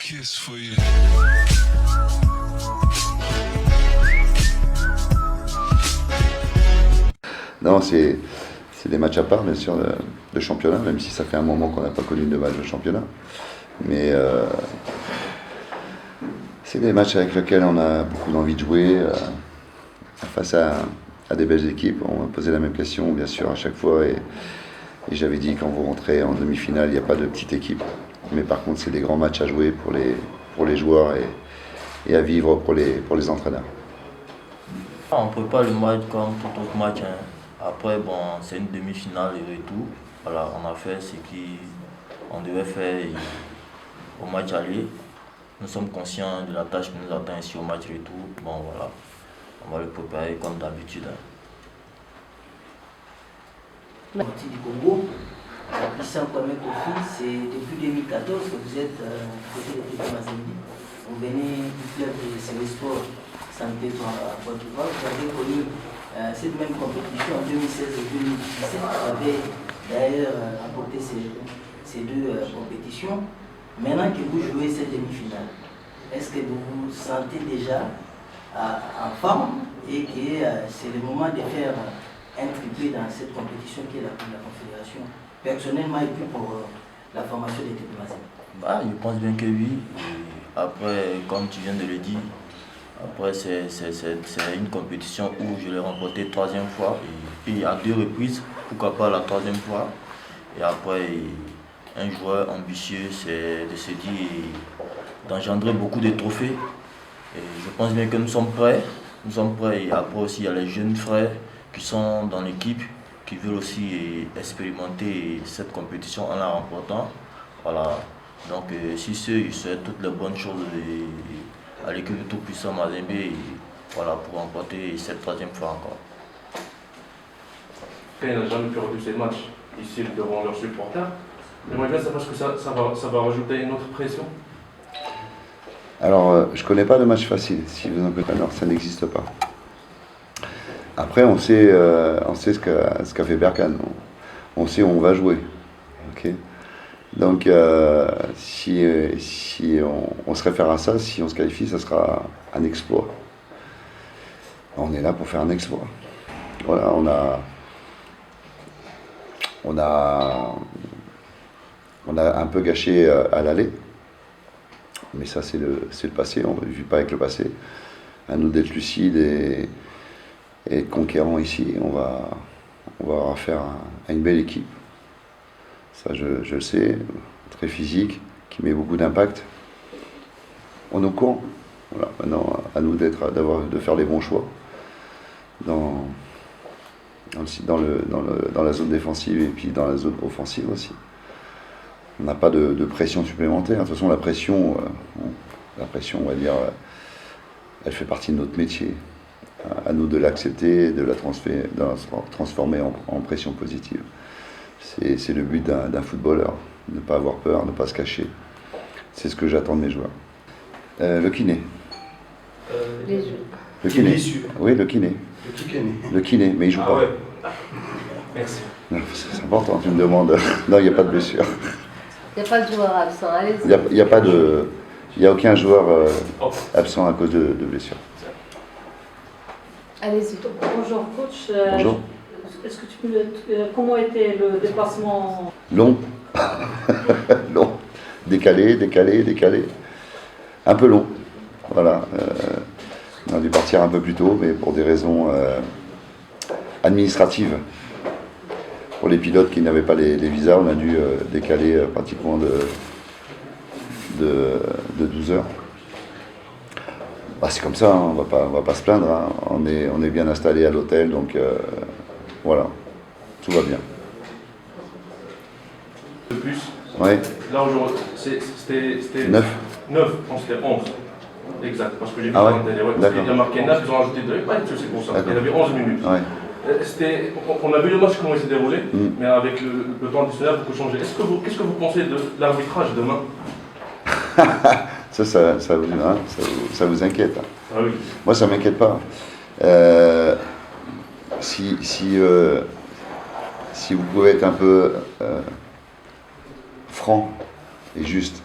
kiss for you. Non, c'est des matchs à part, bien sûr, de championnat, même si ça fait un moment qu'on n'a pas connu de match de championnat. Mais c'est des matchs avec lesquels on a beaucoup d'envie de jouer face à des belles équipes. On m'a posé la même question, bien sûr, à chaque fois. Et j'avais dit, quand vous rentrez en demi-finale, il n'y a pas de petite équipe. Mais par contre, c'est des grands matchs à jouer pour les joueurs et à vivre pour les entraîneurs. On prépare le match comme tout autre match, hein. Après, bon, c'est une demi-finale et tout. Voilà, on a fait ce qu'on devait faire au match aller. Nous sommes conscients de la tâche qui nous attend ici au match retour. Bon, voilà, on va le préparer comme d'habitude, hein. Parti du Congo, Christian Kwame Kofi, c'est depuis 2014 que vous êtes côté de TP Mazembe. Vous venez du club de Célesport Santé Côte d'Ivoire. Vous avez connu cette même compétition en 2016 et 2017. Vous avez d'ailleurs apporté ces deux compétitions. Maintenant que vous jouez cette demi-finale, est-ce que vous vous sentez déjà en forme et que c'est le moment de faire un triplé dans cette compétition qui est la Confédération, personnellement et puis pour la formation des TP Mazembe? Je pense bien que oui. Et après, comme tu viens de le dire, après c'est une compétition où je l'ai remporté 3e fois et à 2 reprises, pourquoi pas la 3e fois. Et après, un joueur ambitieux, c'est de se dire d'engendrer beaucoup de trophées. Et je pense bien que nous sommes prêts. Nous sommes prêts. Et après aussi, il y a les jeunes frères qui sont dans l'équipe, qui veulent aussi expérimenter cette compétition en la remportant. Voilà. Donc, si ceux, ils souhaitent toutes les bonnes choses à l'équipe de Tout-Puissant Mazembe, voilà, pour remporter cette 3e fois encore. Il n'a jamais perdu ces matchs ici devant leurs supporters. J'aimerais bien savoir que ça va rajouter une autre pression. Alors, je ne connais pas de match facile, si vous en connaissez. Alors, ça n'existe pas. Après, on sait ce qu'a fait Berkane. On sait où on va jouer. Okay. Donc, si on se réfère à ça, si on se qualifie, ça sera un exploit. On est là pour faire un exploit. Voilà, on a un peu gâché à l'aller. Mais ça, c'est le passé. On ne vit pas avec le passé. À nous d'être lucides et être conquérants ici. On va avoir affaire à une belle équipe. Ça, je le sais. Très physique, qui met beaucoup d'impact. On est au courant. Voilà. Maintenant, à nous de faire les bons choix dans la zone défensive et puis dans la zone offensive aussi. On n'a pas de pression supplémentaire. De toute façon, la pression, on va dire, elle fait partie de notre métier. À nous de l'accepter, de la transformer en pression positive. C'est le but d'un footballeur, ne pas avoir peur, ne pas se cacher. C'est ce que j'attends de mes joueurs. Le kiné. Les jeux. Le kiné. Oui, le kiné. Le kiné, mais il joue pas. Ouais. Merci. C'est important, tu me demandes. Non, il n'y a pas de blessure. Il n'y a pas de joueur absent, allez-y. Il n'y a aucun joueur absent à cause de blessure. Allez-y. Bonjour coach. Bonjour. Est-ce que tu peux comment était le déplacement? Long. Long. Décalé. Un peu long. Voilà. On a dû partir un peu plus tôt, mais pour des raisons administratives. Pour les pilotes qui n'avaient pas les visas, on a dû décaler pratiquement de 12 heures. Bah, c'est comme ça, hein, on va pas se plaindre. Hein. On est bien installé à l'hôtel, donc voilà, tout va bien. De plus, Ouais. là aujourd'hui, c'était 9. 9, je pense que c'était 11. Exact, parce que j'ai vu Ah ouais, quand il y a marqué 9, ils ont ajouté 2. Ouais, c'est pour ça. Il y avait 11 minutes. Ouais. On a vu le match comment il s'est déroulé, mais avec le temps additionnel, beaucoup changé. Qu'est-ce que vous pensez de l'arbitrage demain? ça vous inquiète. Hein. Ah oui. Moi, ça ne m'inquiète pas. Si vous pouvez être un peu franc et juste,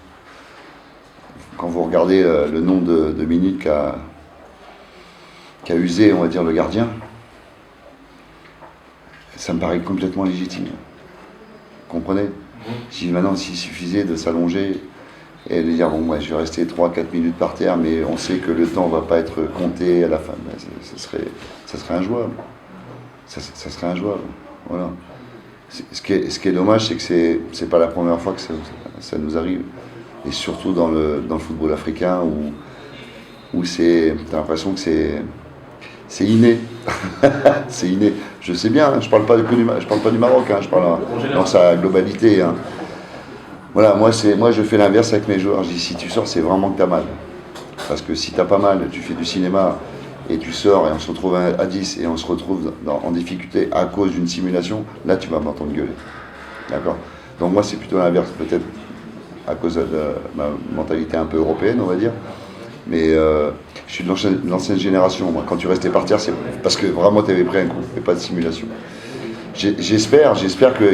quand vous regardez le nombre de minutes qu'a usé, on va dire, le gardien, ça me paraît complètement légitime. Vous comprenez? Si maintenant, s'il suffisait de s'allonger et de dire, bon, moi, je vais rester 3-4 minutes par terre, mais on sait que le temps ne va pas être compté à la fin, ben, ça serait injouable. Ça serait injouable. Voilà. Ce qui est dommage, c'est que c'est pas la première fois que ça nous arrive. Et surtout dans le football africain où t'as l'impression que c'est inné. C'est inné. Je sais bien, hein, je parle pas du Maroc, hein, je parle dans sa globalité. Hein. Voilà, moi je fais l'inverse avec mes joueurs. Je dis, si tu sors, c'est vraiment que tu as mal. Parce que si tu n'as pas mal, tu fais du cinéma et tu sors et on se retrouve à 10 et on se retrouve en difficulté à cause d'une simulation, là tu vas m'entendre gueuler. D'accord? Donc moi c'est plutôt l'inverse, peut-être à cause de ma mentalité un peu européenne, on va dire. Mais je suis de l'ancienne génération. Moi. Quand tu restais par terre, c'est parce que vraiment tu avais pris un coup et pas de simulation. J'espère que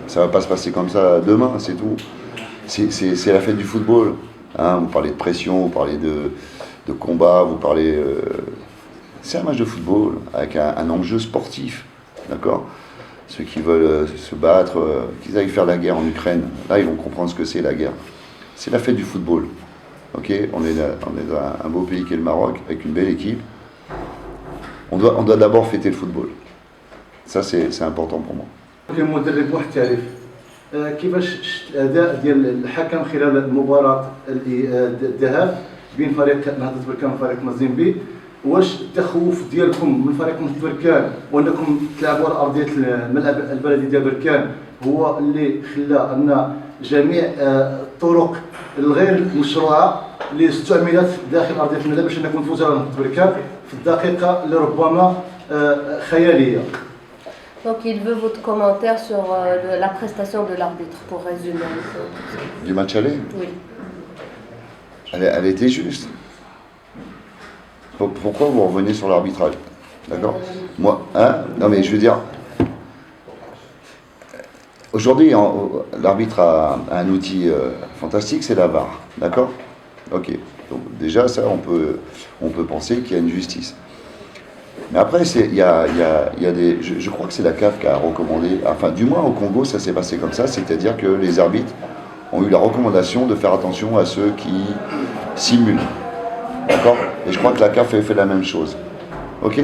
ça va pas se passer comme ça demain, c'est tout. C'est la fête du football. Hein, vous parlez de pression, vous parlez de combat, vous parlez... c'est un match de football avec un enjeu sportif, d'accord? Ceux qui veulent se battre, qu'ils aillent faire la guerre en Ukraine, là ils vont comprendre ce que c'est la guerre. C'est la fête du football, ok? On est dans un beau pays qui est le Maroc, avec une belle équipe. On doit d'abord fêter le football. Ça c'est important pour moi. كمدرب محترف كيفاش الاداء ديال الحكم خلال المباراه الذهاب بين فريق نهضه بركان وفريق مازيمبي واش التخوف ديالكم من فريق نهضه بركان وانكم تلعبوا على ارضيه الملعب البلدي ديال بركان هو اللي خلى ان جميع الطرق الغير مشروعه اللي استعملت داخل ارضيه الملعب باش انكم تفوزوا على نهضه بركان في الدقيقه اللي ربما خياليه. Donc il veut votre commentaire sur la prestation de l'arbitre, pour résumer un peu tout ça. Du match aller? Oui. Elle était juste. Pourquoi vous revenez sur l'arbitrage? D'accord? Moi, hein? Non mais je veux dire, aujourd'hui l'arbitre a un outil fantastique, c'est la VAR. D'accord? Ok. Donc déjà ça on peut penser qu'il y a une justice. Mais après, il y a des... Je crois que c'est la CAF qui a recommandé... Enfin, du moins au Congo, ça s'est passé comme ça. C'est-à-dire que les arbitres ont eu la recommandation de faire attention à ceux qui simulent. D'accord? Et je crois que la CAF a fait la même chose. Ok?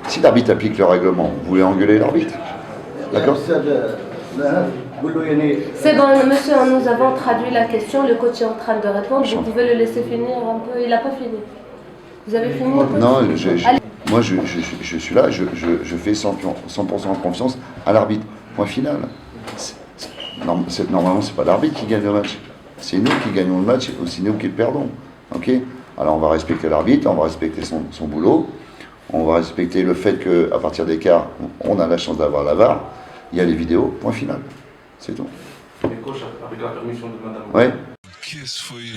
Si l'arbitre applique le règlement, vous voulez engueuler l'arbitre? D'accord? C'est bon, monsieur, nous avons traduit la question. Le coach est en train de répondre. Vous pouvez le laisser finir un peu. Il n'a pas fini. Vous avez fini? Non, moi je suis là, je fais 100% confiance à l'arbitre. Point final. Normalement, c'est pas l'arbitre qui gagne le match. C'est nous qui gagnons le match et aussi nous qui le perdons. Ok? Alors on va respecter l'arbitre, on va respecter son boulot, on va respecter le fait qu'à partir des quarts, on a la chance d'avoir la VAR, il y a les vidéos, point final. C'est tout. Et coach, avec la permission de madame. Ouais. Kiss for you.